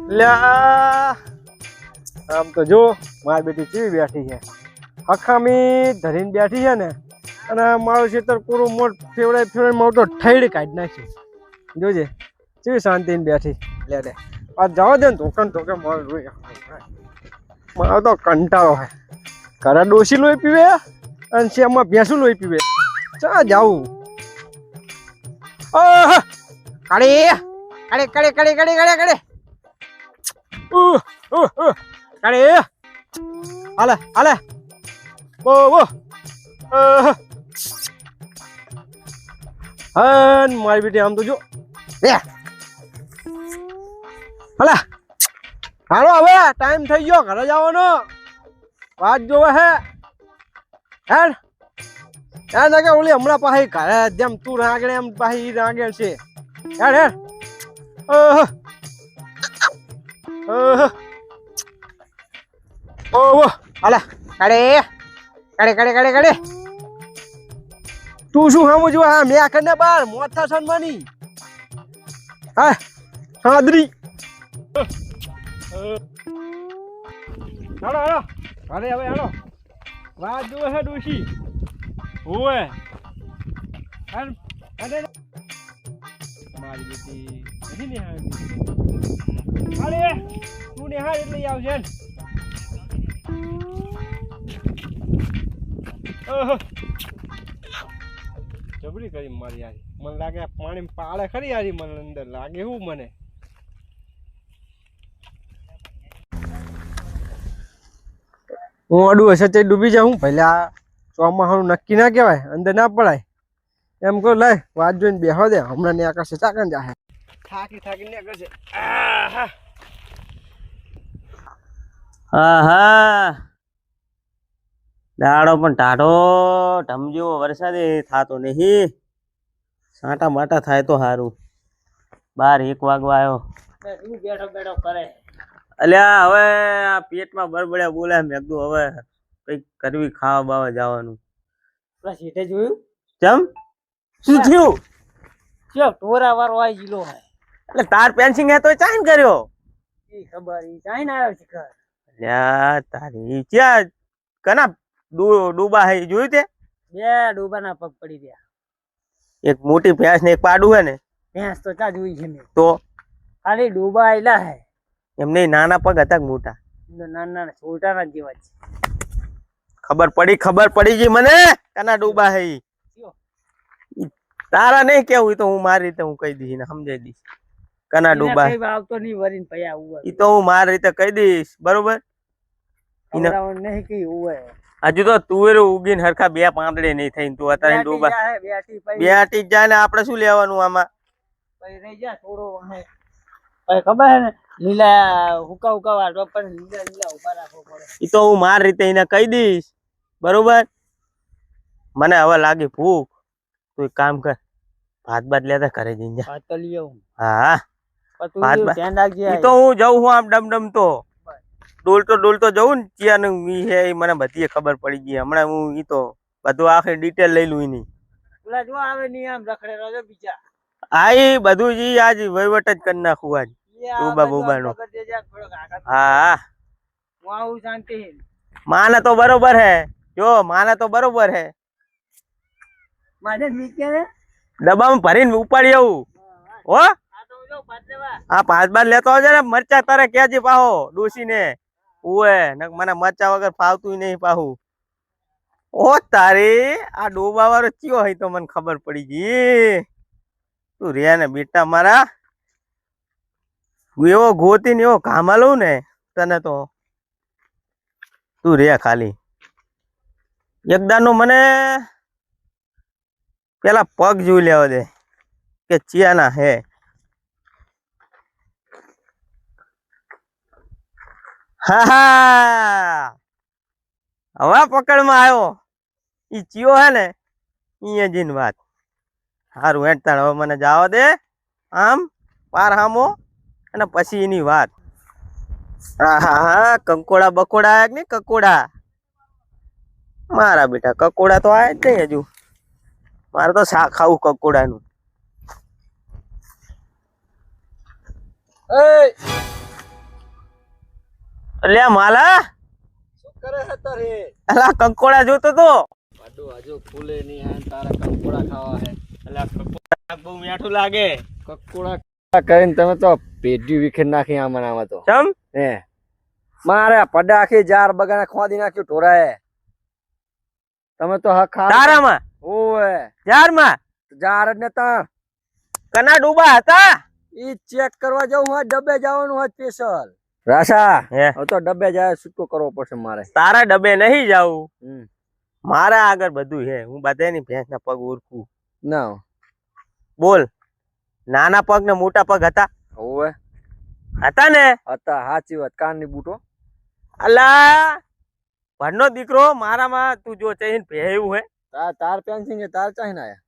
લ્યા આમ તો જો મારી બેટી કેવી બેઠી છે, અખામી ધરીને બેઠી છે ને, અને મારું ખેતર પૂરું મોટ ફેવડાય મોટો ઠેડી કાઢી નાખ્યું. જોજે કેવી શાંતિને બેઠી. લે લે આ જવા દે ને ધોકે મારો તો કંટાળો છે. ઘરે ડોસી લોહી પીવે અને શેમાં ભેંસું લોહી પીવે. ચા જાવું કાળે કાળે કાળે કાળે કાળે કાળે કાળે કાળે હાલે હાલે બો હન મારી બેટી આમ તો જો હાલે હાલો હવે ટાઈમ થઈ ગયો ઘરે જવાનો. વાત જોવે હે હેડ હેડ લાગે ઓલી હમણાં પાછી ઘરે જેમ તું રાગડે એમ પાછી રાગેલ છે. હેડ હેડ હાલે કાળે કાળે કાળે કાળે કાળે તું શું સામું જો હા મેં આખર ને બાર મોથા સન્માની હા સાદરી હાલો હાલો અરે હવે હાલો વાત જુએ છે ડોશી ઓએ અરે મારી બેટી નથી ને હાલે તું ને હાલ એટલે આવશે જબરી કરી મારી યાર. મને લાગે પાણી પાળે ખરી યાર મને અંદર લાગે એવું મને. હું અડું હશે તે ડૂબી જાઉં પહેલા ચોમાસાનું નક્કી ના કહેવાય અંદર ના પડાય એમ કહો લાય વાત જોઈને બેહો દે હમણાં ને આકાશે ચાકન જાહે થાકી ને કરશે. હા દાડો પણ ટાઢો ઢમજો વરસાદે થાતો નહીં. સાંટા માટા થાય તો સારું. 12-1 વાગવા આવ્યો. બેઠો બેઠો કરે અલ્યા હવે આ પેટમાં બરબડ્યા બોલે મેં કીધું હવે કઈક કરવી ખાવા બાવા જવાનું. સીટે જોયું ચમ શું થયું? ચો ટોરા વાળો આવી ગયો હે એટલે તાર પેન્સિંગ હે તો ચાઈન કર્યો ઈ ખબર ઈ ચાઈન આવ્યો છે ઘર. અલ્યા તારી ક્યાં કના ડૂબા હે જોયું તે? બે ડૂબાના પગ પડી ગયા. એક મોટી ભેંસ ને એક પાડું હે ને. ભેંસ તો ચા જોઈ છે મેં તો ખાલી ડૂબા આયલા હે. એમને નાના પગ હતા મોટા નાના છોટાના જેવા છે. ખબર પડી ગઈ મને કના ડૂબા હે. તારા નહીં કેવું તો હું મારી રીતે હું કહી દઈશ ને સમજાઈ દઈશ કના ડૂબા આવતો નહીં વરીને પયા ઉવા ઈ તો હું મારી રીતે કહી દઈશ બરોબર. નહીં કઈ ઉવે હજુ તો તુવેર ઉગીને હરખા 2 પાંદડે નહીં થઈ તું અત્યારે ડૂબા બેટી જાય ને આપણે શું લેવાનું આમાં રહી જા થોડો ખબર હે ને લીલા હુકા વાટો પણ લીલા ઉભા રાખવો પડે. ઈ તો હું મારી રીતે એને કહી દઈશ બરોબર. મને હવે લાગી ભૂખ તું એક કામ કર ભાત લેતા ઘરે જઈને જા. ભાત તો લઈ આવું. હા ભાત ધ્યાન રાખજે. ઈ તો હું જઉં હું આમ ડમડમ તો ડોલતો જઉં ને ચિયાનું ઈ હે મને બધી ખબર પડી ગઈ. હમણાં હું ઈ તો બધું આખી ડિટેલ લઈ લઉં એની. પેલા જો આવે નહીં આમ રખડે રજો બીજા હા ઈ બધું ઈ આજ વહીવટ જ કરી નાખું આજ બોબાનો. હા શાંતિ માને તો બરોબર હે જો માને તો બરોબર હે. ડબ્બામાં ભરીને ઉપાડી આવું હો. હા 5 લેતો આવજે ને. મરચા તારે કેજી પાહો ડોસી ને ઉએ મને મરચા વગર ફાવતું નહીં પાહું. ઓ તારી આ ડોબા વાળો ચિયો હોય તો મને ખબર પડી ગઈ. તું રે ને બેટા મારા એવો ગોતી ને એવો કામા લઉં ને તને તો તું રે ખાલી એકદાનો મને પેલા પગ જોઈ લેવા દે કે ચિયાના હે. હા હવે પકડમાં આવ્યો. ઈ ચિયો હે ને ઈ જીન વાત સારું હેઠતાણ હવે મને જાવા દે આમ પાર હામો અને પછી એની વાત. હા કંકોડા બકોડા આયા કે નહીં કકોડા મારા બેટા કકોડા તો આયા જ નહીં હજુ. મારે તો શાક ખાવું કકોડાનું. અલ્યા માલા શું કરે છે તારે? અલા કંકોડા જોતો તો. પાડો હજુ ફૂલે નહીં હે તારા કંકોડા ખાવા હે. અલ્યા કંકોડા બહુ મીઠું લાગે. કંકોડા કરીને તમે તો પેઢી વિખેર નાખી આમાં તો. ચમ હે મારે પડા આખી જાર બગાને ખોદી નાખ્યું ઢોરાએ. તમે તો હક ખા તારામાં ઓએ જારમાં જાર જ નતા. કના ડૂબા હતા. ઈ ચેક કરવા જવું હોય ડબ્બે જવાનું હોય સ્પેશિયલ. રાશા હે હવે તો ડબ્બે જાય છૂટો કરવો પડશે મારે. તારા ડબ્બે નહીં જાવું. મારા આગળ બધું હે. હું બધાની ભેંસના પગ ઓળખું. ના બોલ નાના પગ ને મોટા પગ હતા. ઓએ હતા ને. હતા સાચી વાત. કાનની બૂટો અલા ભણનો દીકરો મારામાં તું જો ચહીન ભેયું હે. તાર પેન્સિંગ છે તાર ચાહીને આયા.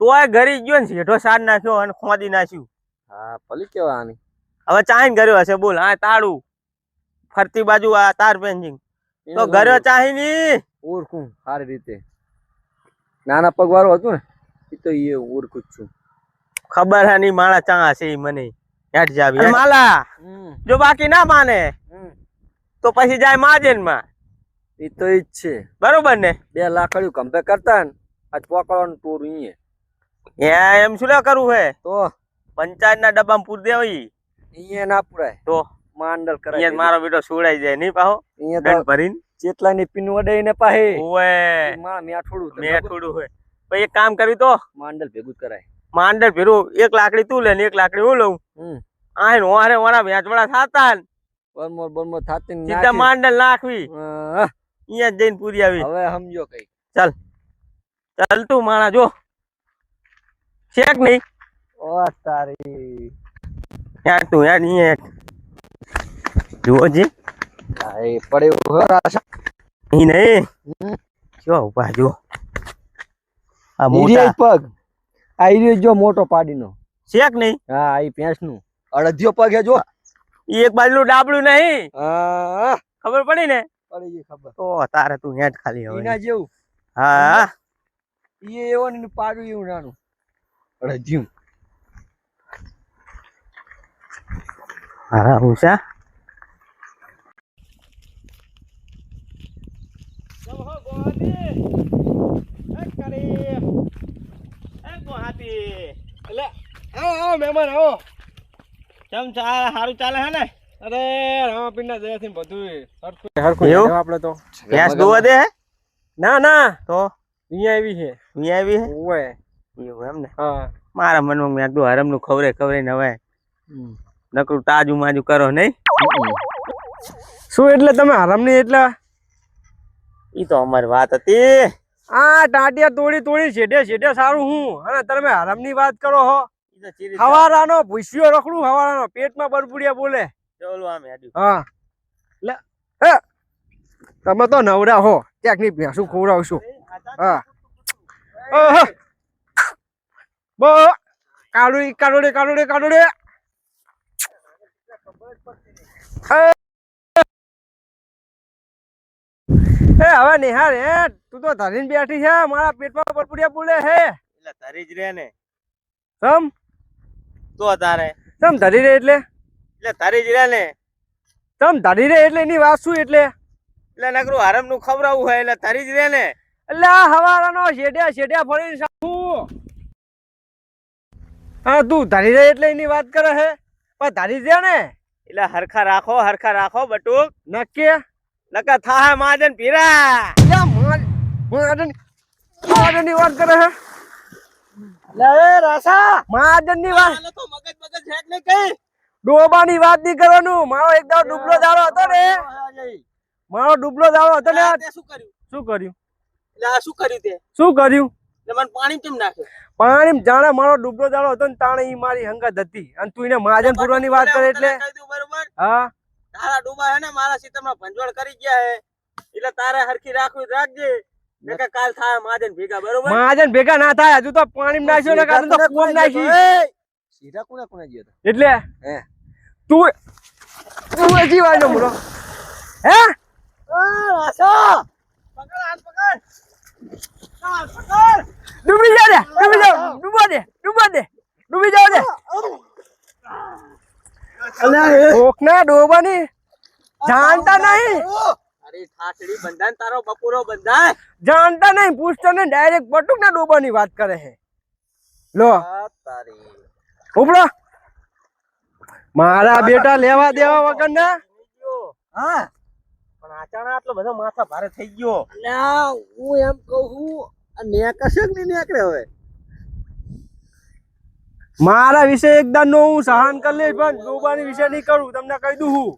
તોય ઘરી ગયો ને શેઠો સાડ નાખ્યો અને ખોદી નાખ્યું. હા ભલી કેવા આની. હવે ચાહીને કર્યો હશે. બોલ હા તાળું ફરતી બાજુ આ તાર પેન્સિંગ તો ઘરે ચાહી ની ઓળખું સારી રીતે. નાના પગવાળો હતું ને એ તો એ ઓળખું જ છું. ખબર હે ની માણા ચા હશે ઈ મને હેઠ જાવી માલા. જો બાકી ના માને તો પછી જાય માજેનમાં. એ તો ઈ જ છે બરોબર ને. 2 લાકડીયું કંપે કરતા ને આજ પકડવાનું ટોરું ઈ એમ શું લે કરવું હે તો પંચાયત ના ડબ્બામાં પૂર દેવાય. ઈ ના પુરાય તો માંડલ કરાય. અહીંયા મારો બેટો સુડાઈ જાય નહીં પાહો. અહીંયા દંડ તો ભરીને ચેટલાની પીન વડે ને પાહે ઓએ મારા મેઠોડું મેઠુડું હોય. પછી એક કામ કર્યું તો માંડલ ભેગું કરાય. માંડર ભેરું 1 લાકડી તું લે ને 1 લાકડી હું લઉં. આને ઓરે ઓરા વેચવાડા થાતા ને બરમોર થાતી ને સીધા માંડલ નાખવી. હા અહીંયા જ જઈને પૂરી આવી. હવે સમજો કઈ. ચાલ ચાલ તું માણા જો શેક નહીં. ઓ તારી યાર તું યાર અહીંયા જુઓ જી એ પડ્યો હો રાશા. ઈ નહીં જો ઉભા જો આ મોટા પગ આઈ જો મોટો પાડીનો શેક નહીં. હા આ ભેંસનું અડધિયો પગ હે જો. ઈ એક બાજુનું ડાબલું નહીં. હા ખબર પડી ને. પડી ગઈ ખબર. તો તારે તું હેઠ ખાલી હવે. ઈના જેવું. હા ઈ એવો ને પાડું એવું નાનું અડધિયું. હા હુંસા મહેમાન આવો. કેમ સારું ચાલે હે ને. અરે રામાપીરના દયાથી બધું હરખું આપણે તો ભેંસ દોવા દે હે. ના ના તો અહીંયા આવી છે. અહીંયા આવી હે ઓય એવું એમ ને. હા મારા મનમાં મેં કીધું હરમનું ખવરે ને હવે નકરું તાજુ માજુ કરો નહીં. શું એટલે તમે હરામની એટલે ઈ તો અમારી વાત હતી. આ ટાટિયા તોડી છેડે સારું હું અને તમે હરામની વાત કરો હો. હવારાનો ભૂસ્યો રખડું હવારાનો પેટમાં બરબુડિયા બોલે. ચલો આમ હેડ્યું. હા લે હે તમે તો નવરા હો ક્યાંક ની ભેંસું ખવડાવશું. હા બો કાળુડી એ હવે નિહાર હે તું તો ધરીને બેઠી છે મારા પેટમાં બરબુડિયા બોલે હે. એટલે ધરી જ રે ને. સમ તો તારે સમ ધરી રે એટલે ધરી જ રે ને. સમ ધરી રે એટલે એની વાત શું એટલે નકરું હરમ નું ખવડાવવું હોય એટલે ધરી જ રે ને. એટલે આ હવારાનો શેડ્યા ફરીને સાચું. હા તું ધરી રે એટલે એની વાત કરે હે પણ ધરી દે ને. એટલે હરખા રાખો બટુક. નક્કી નકા થાહે માજન પીરા. મહાજન ની વાત કરે હે. લે રાસા મહાજન ની વાત તો મગજ હેક ને કઈ ડોબા ની વાત નહીં કરવાનું. મારો એક દાવ ડૂબલો દાડો હતો ને શું કર્યું એટલે આ શું કર્યું તે શું કર્યું એટલે મને પાણી કેમ નાખે. પાણી જાણે મારો ડૂબલો દાડો હતો ને તાણે ઈ મારી હંગત હતી અને તું એને મહાજન પૂરવાની વાત કરે એટલે બરોબર. હા તારા ડૂબા હે ને મારા સીતરમાં ભંજોળ કરી ગયા હે એટલે તારે હરખી રાખજે. નકા કાલ થાય મહાજન ભેગા. બરોબર મહાજન ભેગા ના થાય. હજુ તો પાણી નાખ્યો ને કાં તો કોમ નાખી સીધા કોને ગયો એટલે હે તું હજી વાળનો મુરો હે રાસા પકડ ડૂબી જાવ દે. ઓકના ડોબાની जानता नहीं, अरे ठाठड़ी बंधन तारो बपुरो बंधाय जानता नहीं, पूछता नहीं, डायरेक्ट बटुक ना डूबानी बात करे है। लो તારી ઉપડો, મારા બેટા લેવા દેવા વગર ના હા પણ આચાણા આટલો બધો માથા ભારે થઈ ગયો અલ્યા હું એમ કહું નેકશે કે નહીં નેકળે હવે મારા વિશે એકદમ નો હું સહન કરી લઈશ પણ ડૂબાની વિશે નહીં કરું તમને કહી દઉં હું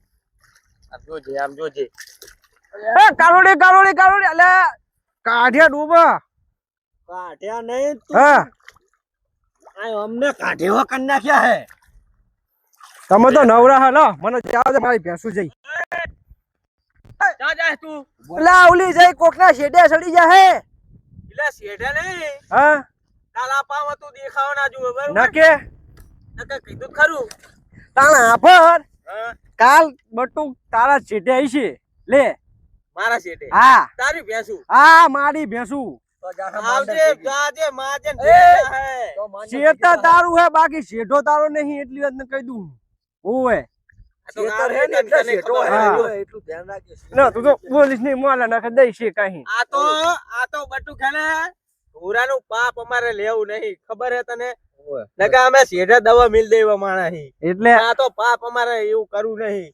આમ જોજે એ કારોડી કારોડી કારોડી અલે કાઢ્યા ડૂબા કાઢ્યા નહીં તું હા આ અમને કાઢ્યો કરી નાખ્યા હે તમે તો નવરા હાલો મને જાવ દે મારી ભેંસુ જઈ જા જા તું ઓલા ઓલી જઈ કોકના શેડે સડી જા હે એટલે શેઠે નહીં હા કાલા પાવ તું દેખાવ ના જુએ બરોબર નકે નકે કીધું ખરું તાણા આફર હા કાલ બટુ તારા શેડે આવી છે લે મારા શેઠે હા તારી ભેંસું હા મારી ભેંસુ આવજે જાજે માજે શેઠા તારું હે બાકી શેઠો તારો નહીં એટલી વાત ને કહી દઉં ઓએ શેતર હે ને એટલે શેઠો હે એટલું ધ્યાન રાખજે ના તું તો બોલીશ નહીં મોલા નાખ દઈ છે કાઈ આ તો બટુ ખાને ઢોરાનું પાપ અમારે લેવું નહીં ખબર હે તને નકા અમે શેઠે દવા મિલ દેવા માણા હી એટલે આ તો પાપ અમારે એવું કરવું નહીં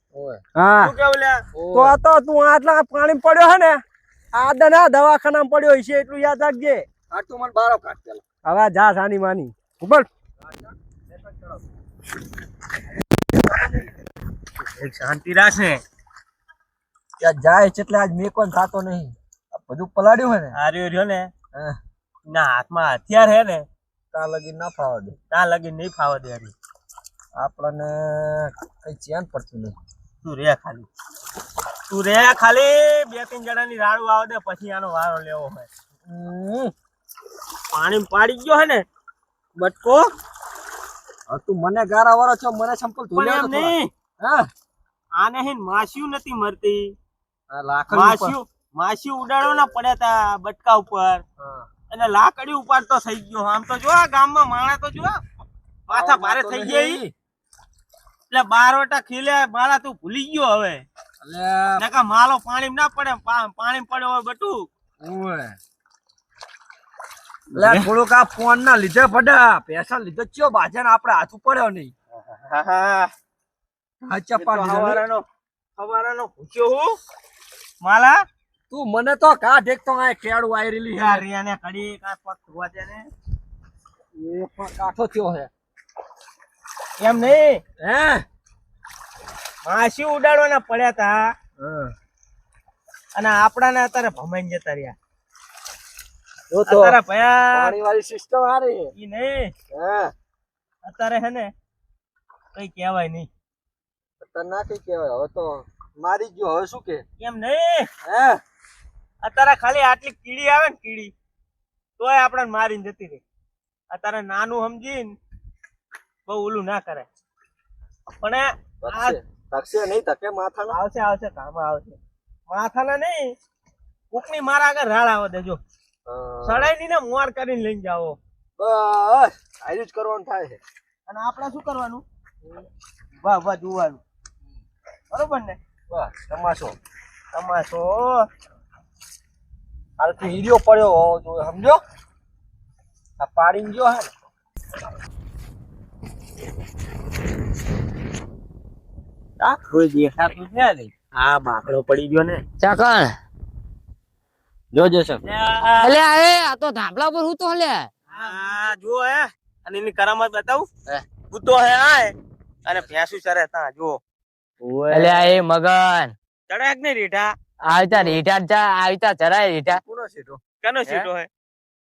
હા શું કેવું લ્યા તો આ તો તું આટલા પાણી પડ્યો હે ને આ દના દવાખાનામાં પડ્યો હશે એટલું યાદ રાખજે આ તું મને બારો કાઢ ચાલ હવે જા સાની માની ઉપર એક શાંતિ રાખે ત્યાં જાય એટલે આજ મેકોન થાતો નહીં આ બધું પલાડ્યું હે ને આર્યો રહ્યો ને ના હાથમાં હથિયાર હે ને તા લગી ના ફાવા દે ત્યાં લગી નહીં ફાવા દે હારી આપણને કઈ ચેન પડતું નહીં તું રે ખાલી બે ત્રણ જણાની રાડું આવે દે પછી આનો વારો લેવો હોય પાણી પાડી ગયો હે ને બટકો તું મને ગારા વાળો છો મને સંપલ પણ એમ નહીં હા આને હે માસ્યું નથી મરતી લાકડી માસ્યું ઉડાડો ના પડ્યા તા બટકા ઉપર અને લાકડી ઉપાડતો થઈ ગયો આમ તો જો ગામમાં માણા તો જો માથા ભારે થઈ ગઈ એટલે બારવટા ખીલે મારા તું ભૂલી ગયો હવે નકા માલો પાણી ના પડે પાણી પડ્યો હોય બટુ થોડુંક આ ફોન ના લીધે પડ્યા પૈસા લીધે ચો બાજન આપડે હાથ પડ્યો નહીં હવારાનો પૂછ્યો હું માલા તું મને તો કાઢ એક તો આ કેળું આઈ રેલી હે રિયાને કડી કા પગ ધોવા દે ને એ પણ કાઠો થયો હે એમ નહીં હે માસી ઉડાડવાના પડ્યા તા અને આપડાને અત્યારે ભમાઈને જતા રહ્યા જો તો અત્યારે ભયા પાણી વાળી સિસ્ટમ આરી ઈ નહીં અત્યારે હે ને કઈ કહેવાય નહીં અત્યારે ના કઈ કહેવાય હવે તો મારી ગયો હવે શું કે એમ નહીં હે અત્યારે ખાલી આટલી કીડી આવે ને કીડી તોય આપણને મારીને જતી રહી અત્યારે નાનું સમજીને બહુ ઓલું ના કરે પણ તકશે નહીં તકે માથાના આવશે કામ આવશે માથાના નહીં કોકની મારા આગળ રાડ આવે દેજો સડાઈ ને મોર કરીને લઈને જાઓ બસ આયુ જ કરવાનું થાય છે અને આપણે શું કરવાનું વાહ જોવાનું બરોબર ને બસ તમાશો હાલથી હીરો પડ્યો હોવો જોઈએ સમજો આ પાડી ગયો હે હા બાકડો પડી ગયો ને ચાકણ જોજો સર અલે આ તો ધાબલા પર હું તો લે હા જો હે અને એની કરામત બતાવું કૂતો હે આય અને ભેંસું ચરે તા જો અલે એ મગન ચડે કે નહીં રીઠા આવતા રીઠા આવતા જરાય રીઠા પૂરો સીધો કનો સીટો હે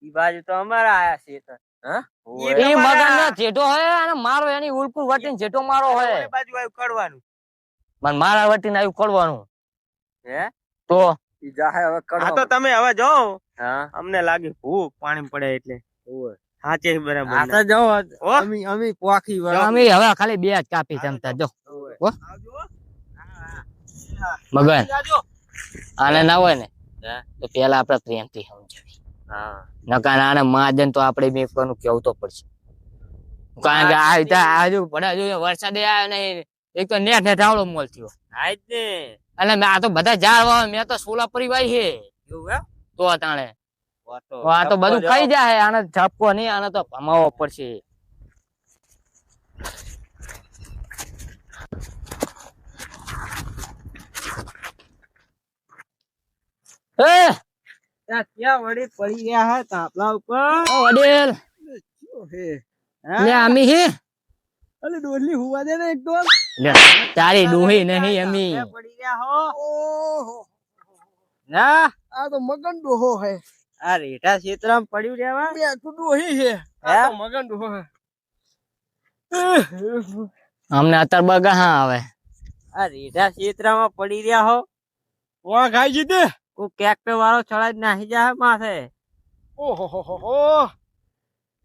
ઈ બાજુ તો અમારા આયા છે હા ઈ મગન નો જેટો હે અને મારો એની ઉલકુર વટીને જેટો મારો હે એ બાજુ આવ્યું કડવાનું મને મારા વટીને આવ્યું કરવાનું હે તો ઈ જાહે હવે હા તો તમે હવે જાઓ હા અમને લાગે ભૂખ પાણી પડે એટલે ઓય સાચે બરાબર આ તો જાઓ હો? અમે પોખી વાળા અમે હવે ખાલી બે જ કાપી જમતા જો હો આવજો મગન આવજો આને ના હોય ને તો પેલા આપડે પ્રેમથી સમજાવી નકા આને માજન તો આપડે બે કોનું કેવું તો પડશે કારણ કે આજુ પડે જો વરસાદ આવ્યો નહીં એક તો નેટ આવડો મોલ થયો આજ ને અને મેં આ તો બધા ઝાડ વાવે, મેં તો સોલા પરિવારી છે એવું એમ? તો તાણે તો આ તો બધું ઝપકો ખાઈ જાય, આને ઝપકો નહીં, આને તો ભમાવો પડશે. એ ત્યાં ક્યાં વળી પડી ગયા હે તાપલા ઉપર? ઓ વડીલ, લે આમી હે અલે ડોલી હુવા દે ને એક તો. લે તારી ડોહી નહીં અમી. તાપલા પડી ગયા હો. ઓહો, ના આ તો મગન ડોહો હે. આ રેઠા ક્ષેત્રમાં પડ્યું રહેવા. બે તો ડોહી હે. આ તો મગન ડોહો હે. અમને અત્યારે બગા હા આવે. આ રેઠા ક્ષેત્રમાં પડી રહ્યા હો. વાહ ખાઈ જીતે. કોઈ કેક્ટર વાળો ચડાઈ નાહી જાય માથે. ઓહો હો હો હો,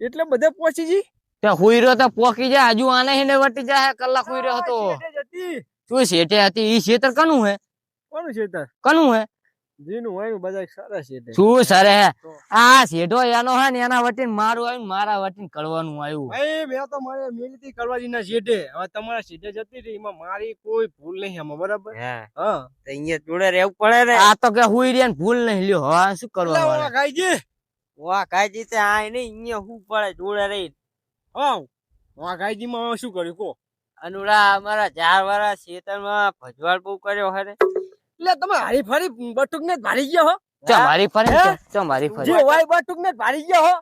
એટલે બધે પહોંચી જી. તે હુઈ રહ્યો તો પોકી જાય, હજુ આને હિને વટી જાય, કલાક હુઈ રહ્યો હતો. શેઠે જ હતી. શું શેઠે હતી? ઈ શેતર કનું હે? કોનું શેતર? કનું હે? જીનું હોય ને બધા સારા શેઠે. શું સરે હે? આ શેઠો એનો હે ને, એના વટીને મારું આવ્યું, મારા વટીને કળવાનું આવ્યું. ભાઈ મેં તો મારે મેલતી કરવાજીના શેઠે. હવે તમારા શેઠે જતી રહી, એમાં મારી કોઈ ભૂલ નહીં આમાં, બરાબર? હા હા. તો અહીંયા જોડે રહેવું પડે ને. આ તો કે હુઈ રહ્યા ને ભૂલ નહીં લ્યો. હા શું કરવાનું વાહ આવે? ખાઈ જી. વાહ કાજી તે આય નહીં, અહીંયા શું પડે જોડે રહી. હા. વાહ ખાઈ જી માં શું કર્યું કો? અનુરા અમારા 4 વાળા ખેતરમાં ભજવાડ બહુ કર્યો હે રે. એટલે તમે હારી ફરી બટુક ને ભારી ગયા હો. ચો મારી ફરે હે? ચો મારી ફરે. જે વાય બટુક ને ભારી ગયા હો.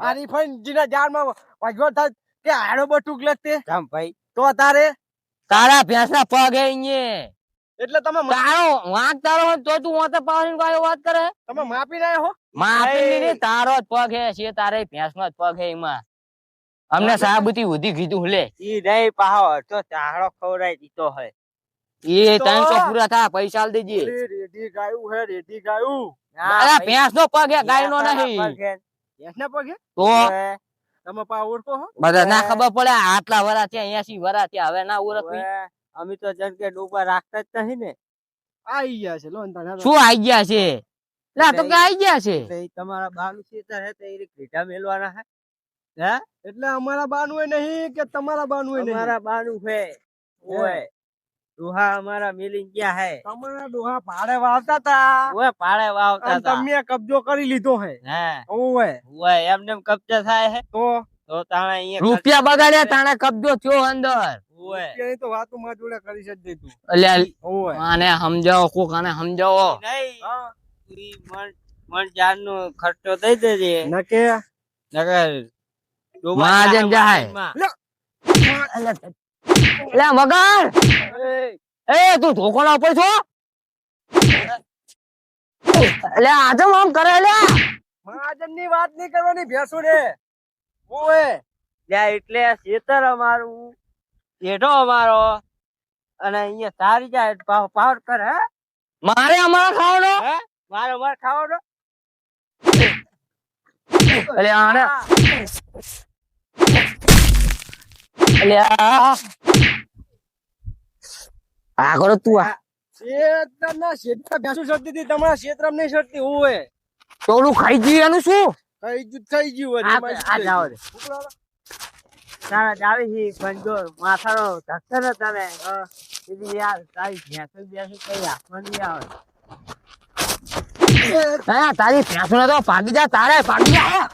હારી ફરી જીના જારમાં વાજવા થાય કે હાડો બટુક લગતે. જામ ભાઈ તો તારે તારા ભેંસના પગ હે અહીંયા. એટલે તમે તારો વાંક તારો હોય તો તું વાંતે પાડીને કોઈ વાત કરે? તમે માપી રહ્યા હો. માપી ની તારો જ પગ હે, છે તારે ભેંસનો જ પગ હે. એમાં અમને સાબુતી ઉધી કીધું લે. ઈ નહીં પાહો તો ચાહડો ખવરાઈ દીધો હે. એ 300 પૂરા થા, પૈસા આલ દેજે. ઓલી રેડી ગાયું હે, રેડી ગાયું. અરે ભેંસનો પગ હે, ગાયનો નહીં. એસના પગે તો તમે પા ઓળખો હો. બધા ના ખબર પડે, આટલા વરા થયા, 80 વરા થયા, હવે ના ઓળખવી. અમે તો જન કે ડોબા રાખતા જ નહીં ને. આઈ ગયા છે લોન તારા. શું આઈ ગયા છે? લા તો કે આઈ ગયા છે. તો ઈ તમારા બાનું ખેતર હે તો ઈ ભેટા મેલવાના હે. હે? એટલે અમારા બાનું હોય નહીં કે તમારા બાનું હોય નહીં. અમારા બાનું હે. ઓય ડોહા અમારા મેલી ગયા હે. તમારા ડોહા ભાડે વાવતા તા. ઓય પાળે વાવતા અને હતા. તમે કબજો કરી લીધો હે. હે ઓવે ઓય એમને એમ કબજા થાય હે તો તાણે અહીંયા રૂપિયા બગાડ્યા, તાણે કબજો થયો અંદર. ઓય એ તો વાતો માં જોડે કરી જ દે તું. એટલે ઓવે આને સમજાવો, કોક આને સમજાવો. નહીં હા ઈ મણ જાનનો ખર્ચો દઈ દેજે. નકે નકર ડોબા મહાજન જાય. લે મગર, એ તું ધોકો ના ઉપર છો? એટલે આજે આમ કરે લે. મહાજન ની વાત નહીં કરવાની ભેંસો ને. ઓવે લ્યા એટલે ખેતર અમારું જેઠો અમારો અને અહીંયા તારી જાય પાવર કર હે મારે અમારા ખાવાનો. હે મારો માર ખાવાનો એટલે આને એટલે આગળ તું આ શેતરના શેતરા ભેંસો ચડતી હતી, તમારા શેતરામ નહીં ચડતી. ઓવે ટોલું ખાઈ ગયું એનું શું? થઈ ગયું હોય. આ જાવ દે તારા જાવી હી પણ જો માથાનો ધક્કર તને કીધી યાર તારી ભેંસો બેસો કઈ હાથમાં નહીં આવે. હા તારી ભેંસો ને તો ભાગી જા, તારે ભાગી જા.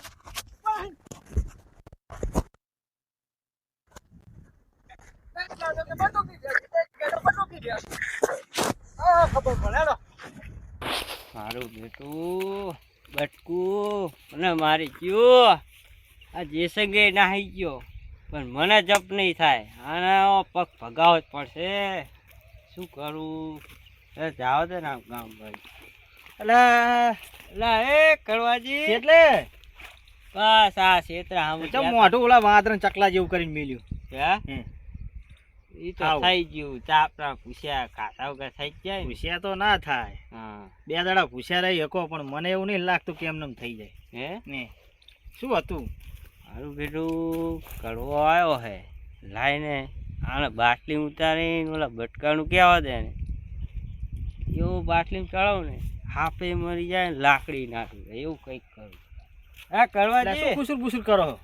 મારું બેટું બટકું મને મારી ગયો. આ જેસંગે નાહી ગયો પણ મને જપ નહીં થાય. આના પગ ભગાવો જ પડશે. શું કરું? જાવ દે ને ગામ ભાઈ. એટલે એ કરવાજી એટલે બસ આ ક્ષેત્ર મોઢું ઓલા વાદળ ચકલા જેવું કરીને મેલ્યું. હે ઈ તો થઈ ગયું. ચાપડા પૂછ્યા ખાતા વગર થઈ જ જાય. પૂછ્યા તો ના થાય. હા 2 દાડા પૂછ્યા રહી શકો, પણ મને એવું નહીં લાગતું કે એમને થઈ જાય. હે ને શું હતું? મારું બેટું કડવો આવ્યો હે લાઈને આને બાટલી ઉતારીને ઓલા બટકાનું કહેવા દે ને એવું બાટલી ચડાવું ને હાપે મરી જાય ને લાકડી નાખી દે એવું કંઈક કરું. હા કરવાજી પૂછુર કરો.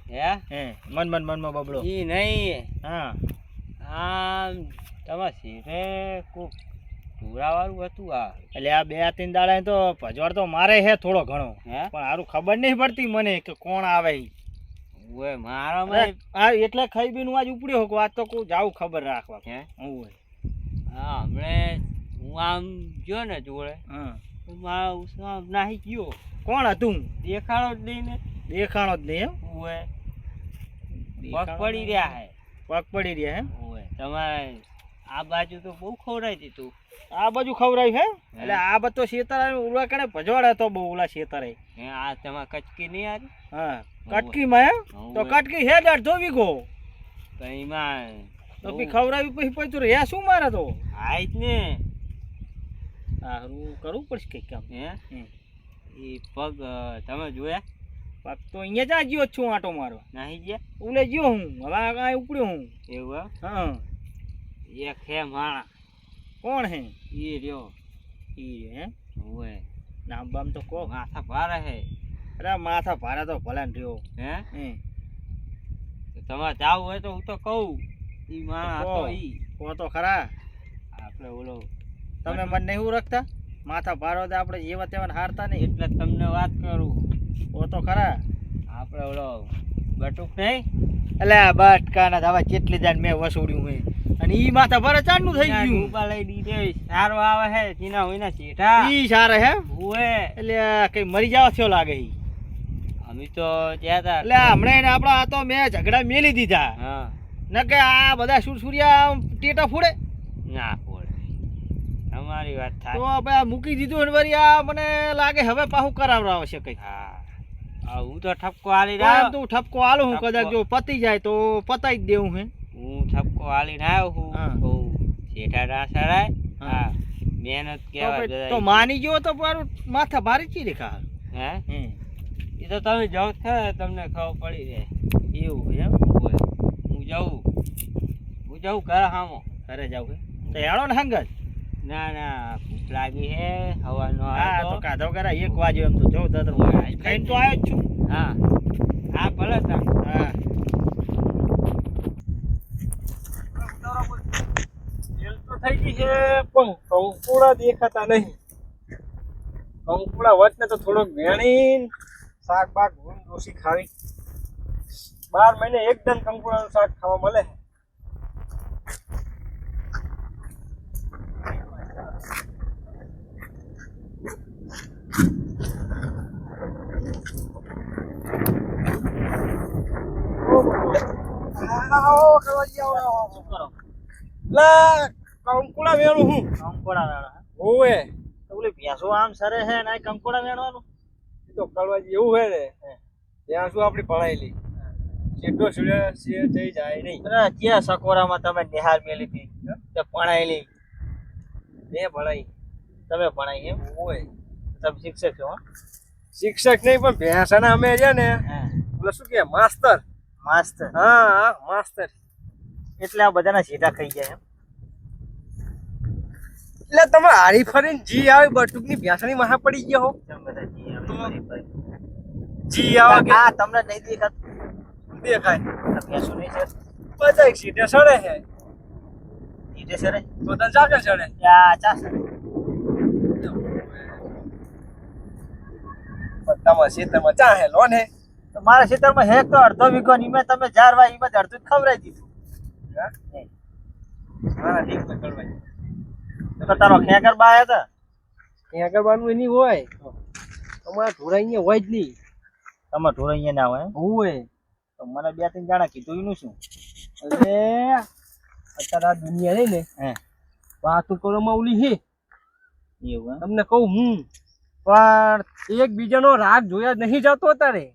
હે મનમાં બબડો. ઈ નહીં હા આમ તમારે સીધે કોક ઢોરાવાળું હતું આ. એટલે આ 2-3 દાડા તો ભજવાડ તો મારે હે થોડો ઘણો, હે પણ હારું ખબર નહીં પડતી મને કે કોણ આવે ઈ. ઓય મારામાં આ એટલે ખાઈ બીનું આજ ઉપડ્યો હોકો, આજ તો કોઈ જાવ ખબર રાખવા. હે ઓય હા હમણે હું આમ ગયો ને જોડે હા. તો મારા ઉસમાં નાહી ગયો. કોણ હતું? દેખાડો જ નહીં ને. દેખાણો જ નહીં. ઓય પગ પડી રહ્યા હે. પગ પડી રહ્યા હે. ઓય તમારે આ બાજુ તો બહુ ખવડાવી દીધું. આ બાજુ ખવરાયું હે. એટલે આ બધો શેતર ઉલા કણે ભજવાડ હતો બહુ ઓલા શેતરે. હે આ તમારે કચકી નહીં આવી. હા કટકીમાં હે. તો કટકી હે 1.5 વીઘો. તો એમાં તો પછી ખવરાયું પછી પછી રહ્યા શું મારે તો. આઈ જ ને હારું કરવું પડશે કંઈક કામ. હે એ પગ તમે જોયા? પગ તો અહીંયા જ આ ગયો જ છું આંટો મારવા. નાહી ગયા ઉલે ગયો હું, હવે આ ઉપડ્યો હું. એવું એમ? હા. એક હે માણા. કોણ હે? ઈ રહ્યો. ઈ હે. ઓય નામ બામ તો કહો. માથા ભારે હે. અરે માથા ભારે તો ભલે ને રહ્યો. હે તો તમારે જાવું હોય તો હું તો કહું. ઈ માણા હતો ઈ. કહો તો ખરા. આપણે ઓલો તમે મને નહીં ઓળખતા? માથા ભારો તો આપણે જેવા તેવા હારતા નહીં. એટલે તમને વાત કરું. કહો તો ખરા. આપણે ઓલો બટુક નહીં એટલે આ બટકાના તો હવે કેટલી જાણ મેં વસૂડ્યું હોય, અને ઈ માથા ભારે ચાંદનું થઈ એના ગયું. ડૂબા લઈ દીધે સારો આવે હે સીના હોઈના શેઠા. ઈ સારા હે. ઓએ એટલે આ કઈ મરી જાવ થયો લાગે ઈ. અમે તો ગયા તા. એટલે હમણાં એને આપણા આ તો મેં ઝઘડા મેલી દીધા. હા ન કે આ બધા સુરસુરિયા ટેટા ફોડે ના પોળે તમારી વાત તો થાય. આપણે આ મૂકી દીધું ને વળી આ મને લાગે હવે પાછું કરાવડાવશે કંઈક. હા હું તો ઠપકો હાલી પણ રહ્યો. તું ઠપકો હાલું હું, ઠપકો. કદાચ જો પતી જાય તો પતાઈ જ દેવું હે. હું ઠપકો હાલીને આવ્યો હું. હા. બહુ શેઠા ના સરાય. હા. હા મહેનત તો કેવાય પછી બધાય. તો માની ગયો તો મારું માથા ભારે ચી દેખા. હે હમ. એ તો તમે જાઓ ખરા તમને ખબર પડી જાય. એવું એમ. ઓય હું જાઉં ઘર હામો. ઘરે જાવ હે તો હેડો ને હંગત. ના ના ભૂખ લાગી હે હવાનો હા તો આવ્યો. કાધો કરા 1 વાગ્યો એમ તો જો દાદર ખાઈને તો આવ્યો જ છું. હા હા ભલે તા. હા જેલ તો થઈ ગઈ છે પણ કંકુડા દેખાતા નહીં. કંકુડા વચને તો થોડોક વેણી શાક બાક ભૂન ડોસી ખાવી. 12 મહિને એકદમ કંકુડાનું શાક ખાવા મળે. કંકુડા વેણું હું કંકોડા વેણવા. હોવે. તો ઓલી ભેંસો આમ સરે છે ને આ કંકોડા વેણવાનું. એ તો કળવાજી એવું હોય ને ત્યાં શું આપણી ભણાયેલી જેટલો સુડે શેર થઈ જાય નહીં. અરે ક્યાં સકોરામાં તમે નિહાર મેલી હતી તે ભણાયેલી? મેં ભણાઈ. તમે ભણાઈ એમ? હોય તમે શિક્ષક છો? શિક્ષક નહીં પણ ભેંસાના અમે છે ને હા એટલે શું કે માસ્તર. માસ્તર. હા માસ્તર. એટલે આ બધાના સીધા ખાઈ જાય એમ. એટલે તમે હારી ફરીને જી આવે બટુકની ભેંસાની માથે પડી ગયા હો. તમે બધા જી એમ કરી ભાઈ. જી આવે કે આ તમને નહીં દેખાતું? દેખાય આ ભેંસો નહીં છે બધા એક સીધે સડે છે ઈટે સરે તો તને ચાકે સડે. આ ચા સરે. તમારા ખેતરમાં ચા હે લોન હે. તો મારા ખેતરમાં હેક તો 1/2 વીઘો ની મેં તમે જારવા ઈ માં અડધું જ ખવડાવી દીધું. મારા ઠીક તો કળવાય. તો તારો ખેકર બા આયા હતા. ત્યાં કરવાનું એની હોય અમારા ઢોરા અહીંયા હોય જ નહીં. તમે ઢોર અહીંયા ના હોય હોય તો મને 2-3 જાણા કીધું એનું શું? એટલે અત્યારે આ દુનિયા રહી ને હે વાતું કરવામાં ઓલી છે. એવું એમ? તમને કહું હું પણ એકબીજાનો રાગ જોયા જ નહીં જતો અત્યારે.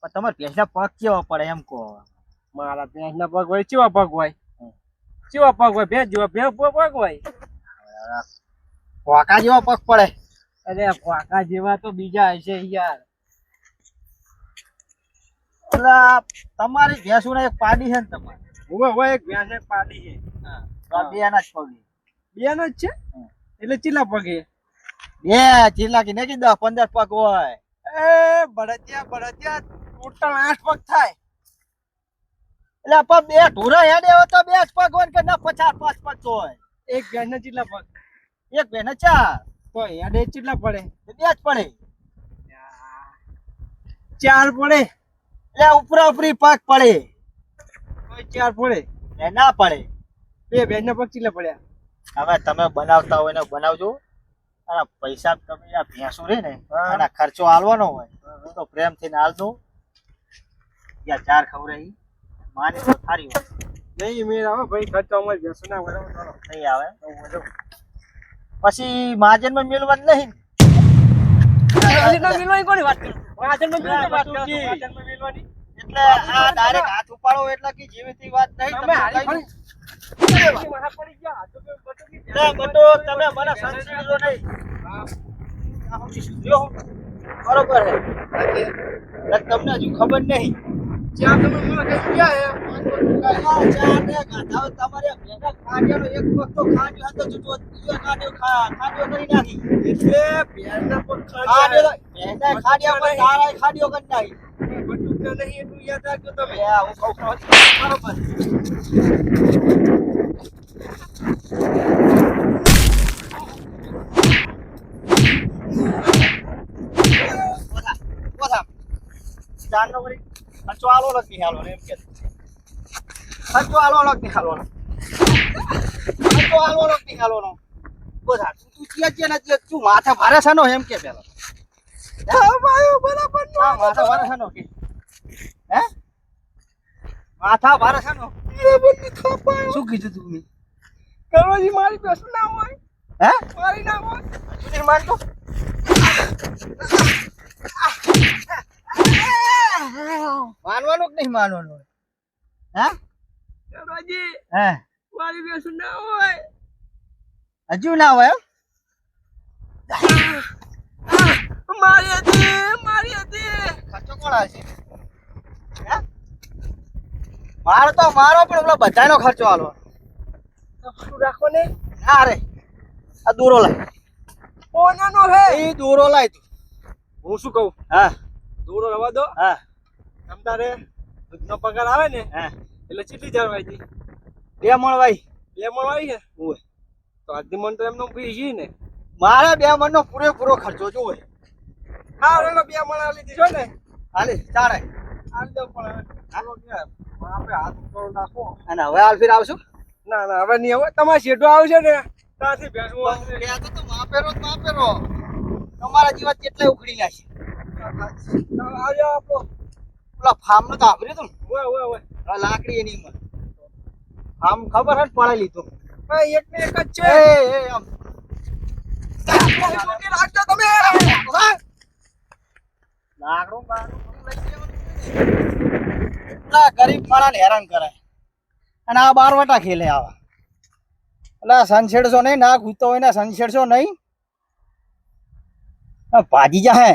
પણ તમારે ભેંસના પગ કેવા પડે એમ કહો. મારા ભેંસના પગ હોય ચેવા પગ હોય? ચેવા પગ હોય? ભેંસ જેવા પગ હોય. કોકા જેવા પગ પડે. અરે કાકા જેવા તો બીજા હશે યાર. એટલે તમારી ભેંસુને એક પાડી છે ને તમારે? હોય એક ભેંસ એક પાડી છે. હા તો આ બે ના જ પગ. બે ના જ છે એટલે ચીલા પગે. બે ચીલા કે નહીં 10-15 પગ હોય. એ બળદિયા ટોટલ 8 પગ થાય. એટલે પણ બે ઢોરા હેડે હોય તો 2 જ પગ હોય કે ના 50-5 પગ તો હોય. એક ભેંસ ના ચીલા પગ? એક બેને 4 તો અહીંયા ડે કેટલા પડે? બે જ પડે 4 પડે. એટલે ઉપરા ઉપરી પાક પડે તોય 4 પડે. એ ના પડે. બે બેનના પગ કેટલા પડ્યા? હવે તમે બનાવતા હોય ને બનાવજો અને પૈસા તમે આ ભેંસો રે ને હા. આના ખર્ચો આલવાનો હોય તો પ્રેમથી આલ દો યા 4 ખવરાઈ માની તો સારી હોય નહીં મેર આવે ભાઈ, ખર્ચો અમારે બેસો ના બરાબર. નહીં આવે તો વધુ. પછી મહાજનમાં મેળવા જ નહીં એટલે આ ડાયરેક્ટ હાથ ઉપાડો એટલે કે જેવીથી વાત નહીં તમે કહી દો. બટો તમે મને સંસ્કૃતો નહીં જો બરોબર હે એટલે તમને હજુ ખબર નહીં તમારે ભેગા ખાંડિયાનો એક વખત તો ખાંડ્યો હતો જુઓ બીજો ખાંડ્યો કરી નાખી એટલે બેનના પગ ખાંડ્યો ખાંડિયા પર તારા ખાંડ્યો કરી નાખી બટુક નહીં એટલું યાદ રાખજો તમે. હું કહું છું બરોબર ચારનો વળી ખર્ચો આલો લગતી હાલો એમ કે ખર્ચો આલો લગતી હાલો ખર્ચો આલો લગતી હાલો નો બોધા તું ચિયા નથી તું માથા ભારે છે નો એમ કે પેલો બરાબર માથા ભારે છે નો કે હે માથા ભારે છે નો શું કીધું તું મેં કરવાજી મારી બેસો ના હોય, હે મારી ના હોય. તું નહીં માનતો માનવાનું કે નહીં માનવાનું હે કરવાજી હે મારી બેસો ના હોય. હજુ ના હોય એમ? મારી હતી. ખર્ચો કોણ હશે હે મારો તો મારો પણ પેલો બધાનો ખર્ચો આલો શું રાખો ને? ના રે આ દોરો લાય કોનાનો હે? એ દોરો લાય તું હું શું કહું, હા દોરો રવા દો. હા તમતારે દૂધનો પગાર આવે ને હા એટલે કેટલી જરવાઈ? 2 મણ વાઈ 2 મણ આવી છે. ઓય તો અડધી મણ તો એમનો પી છે ને. મારા 2 મણનો પૂરેપૂરો ખર્ચો જોવે હા રેલો 2 મણ આલી દીધો ને. હાલે ચાલે આલી દો પણ ચાલો કે આપણે હાથ ઉપર નાખો. અને હવે હાલ ફેર આવશું ના ના હવે નહીં, હવે તમારે શેઠો આવશે ને ત્યાંથી બેસવું આવશે. તો માપેરો તમારા જીવા કેટલા ઉખડી નાખી આવજો આપો. પેલા ફાર્મ નો તો આભર્યું તું ઓય ઓય ઓય. હવે લાકડી એની માં આમ ખબર હે પડાઈ લીધું હા એક ને એક જ છે. એ આમ રાખજો તમે. લાકડું એટલા ગરીબ માણસને હેરાન કરે અને આ 12 વટા ખેલે આવા એટલે સંછેડશો નહીં ના ઘૂતો હોય ને સંછેડશો નહીં ભાજી જા હે